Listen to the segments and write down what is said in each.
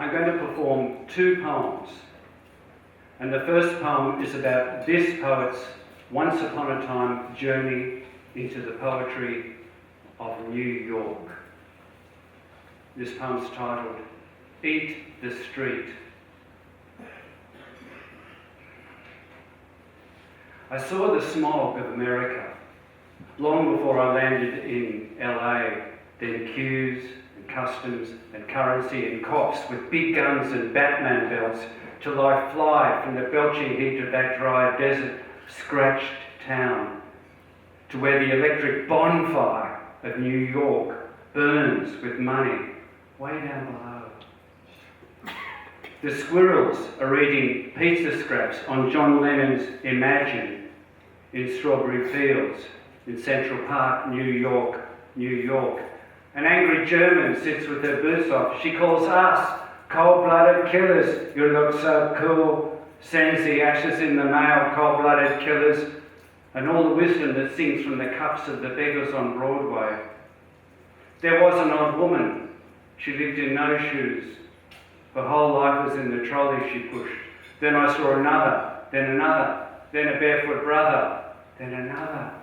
I'm going to perform two poems. And the first poem is about this poet's once upon a time journey into the poetry of New York. This poem's titled, Eat the Street. I saw the smog of America long before I landed in LA, then queues and customs and currency and cops with big guns and Batman belts till I fly from the belching heat of that dry desert scratched town to where the electric bonfire of New York burns with money way down below. The squirrels are eating pizza scraps on John Lennon's Imagine in strawberry fields in Central Park, New York, New York. An angry German sits with her boots off. She calls us cold-blooded killers. You look so cool. Sends the ashes in the mail, cold-blooded killers. And all the wisdom that sings from the cups of the beggars on Broadway. There was an old woman. She lived in no shoes. Her whole life was in the trolley she pushed. Then I saw another, then a barefoot brother, then another.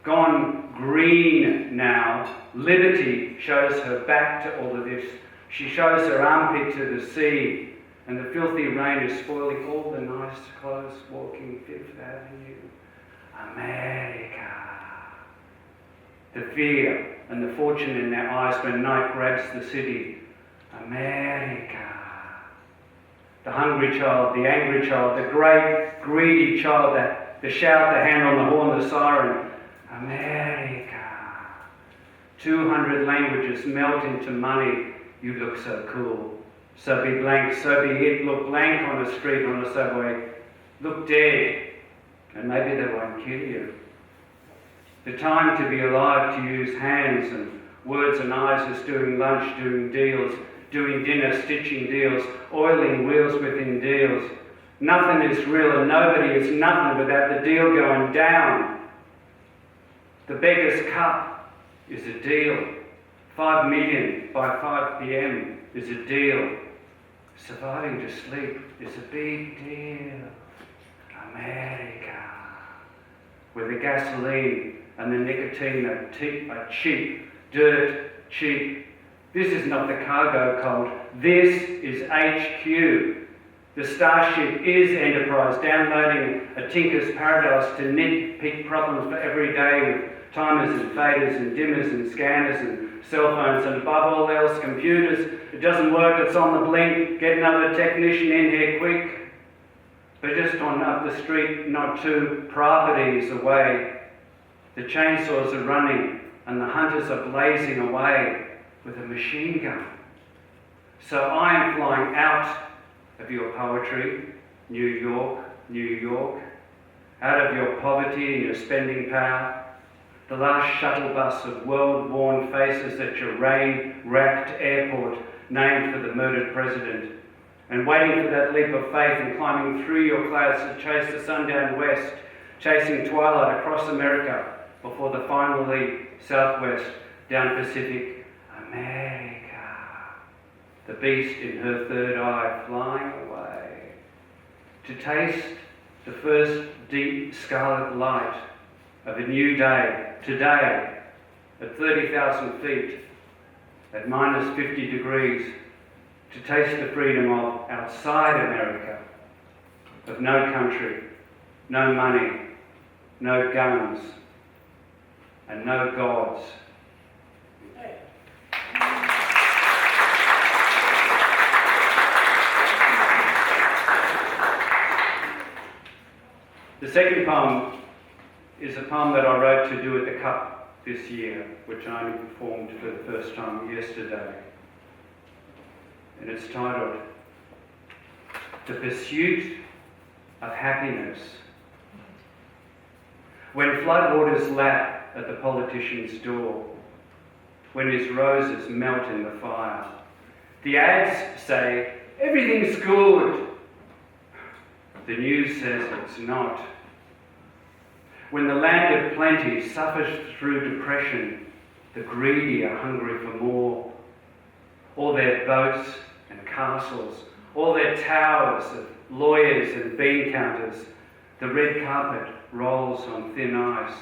Gone green now. Liberty shows her back to all of this. She shows her armpit to the sea, and the filthy rain is spoiling all the nice clothes walking Fifth Avenue. America. The fear and the fortune in their eyes when night grabs the city. America. The hungry child, the angry child, the great greedy child, the shout, the hand on the horn, the siren. America. 200 languages melt into money. You look so cool. So be blank, so be it. Look blank on a street, on a subway. Look dead, and maybe they won't kill you. The time to be alive, to use hands and words and eyes is doing lunch, doing deals, doing dinner, stitching deals, oiling wheels within deals. Nothing is real and nobody is nothing without the deal going down. The beggar's cup is a deal. 5 million by 5 p.m. is a deal. Surviving to sleep is a big deal. America. Where the gasoline and the nicotine are cheap, dirt cheap. This is not the cargo cult. This is HQ. The starship is Enterprise, downloading a tinker's paradise to nitpick problems for every day with timers and faders and dimmers and scanners and cell phones and above all else computers. It doesn't work, it's on the blink. Get another technician in here quick. But just on up the street, not 2 properties away, the chainsaws are running and the hunters are blazing away with a machine gun. So I am flying out of your poetry, New York, New York, out of your poverty and your spending power, the last shuttle bus of world-worn faces at your rain-racked airport named for the murdered president, and waiting for that leap of faith and climbing through your clouds to chase the sun down west, chasing twilight across America before the final leap southwest down Pacific. America. The beast in her third eye flying away to taste the first deep scarlet light of a new day, today, at 30,000 feet, at minus 50 degrees, to taste the freedom of outside America, of no country, no money, no guns, and no gods. The second poem is a poem that I wrote to do at the Cup this year, which I only performed for the first time yesterday. And it's titled, The Pursuit of Happiness. When floodwaters lap at the politician's door, when his roses melt in the fire, the ads say, everything's good. The news says it's not. When the land of plenty suffers through depression, the greedy are hungry for more. All their boats and castles, all their towers of lawyers and bean counters, the red carpet rolls on thin ice.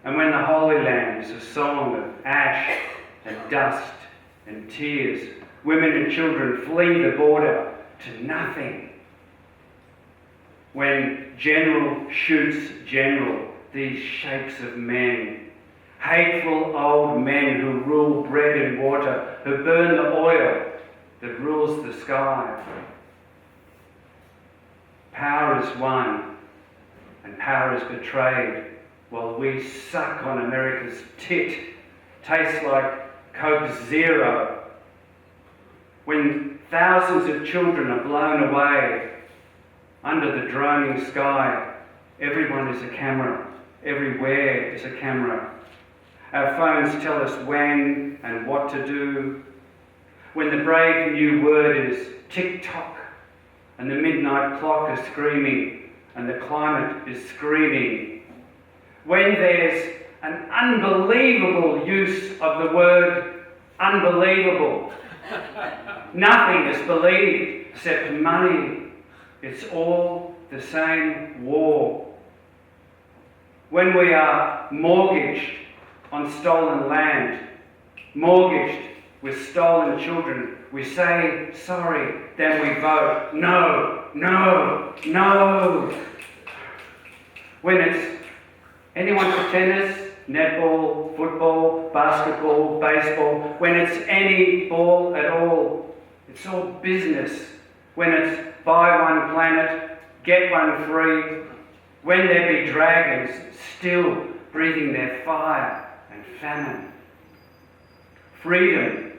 And when the Holy Land is a song of ash and dust and tears, women and children flee the border to nothing. When general shoots general, these shapes of men, hateful old men who rule bread and water, who burn the oil that rules the sky. Power is won and power is betrayed while we suck on America's tit, tastes like Coke Zero. When thousands of children are blown away under the droning sky, everyone is a camera, everywhere is a camera. Our phones tell us when and what to do. When the brave new word is tick-tock and the midnight clock is screaming and the climate is screaming. When there's an unbelievable use of the word unbelievable. Nothing is believed except money. It's all the same war. When we are mortgaged on stolen land, mortgaged with stolen children, we say sorry, then we vote no, no, no. When it's anyone for tennis, netball, football, basketball, baseball, when it's any ball at all, it's all business. When it's buy one planet, get one free, when there be dragons still breathing their fire and famine. Freedom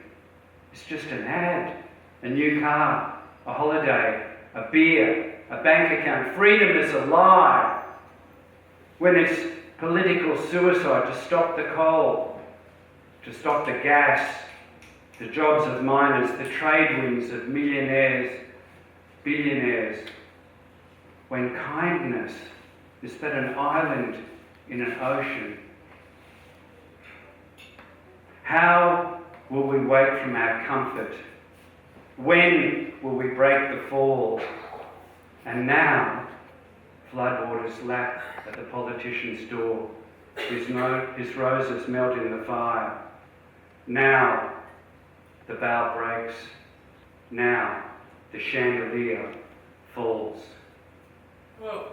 is just an ad, a new car, a holiday, a beer, a bank account. Freedom is a lie. When it's political suicide to stop the coal, to stop the gas, the jobs of miners, the trade winds of millionaires, billionaires. When kindness is but an island in an ocean. How will we wake from our comfort? When will we break the fall? And now, floodwaters lap at the politician's door. His roses melt in the fire. Now, the bough breaks. Now, the chandelier falls. Whoa.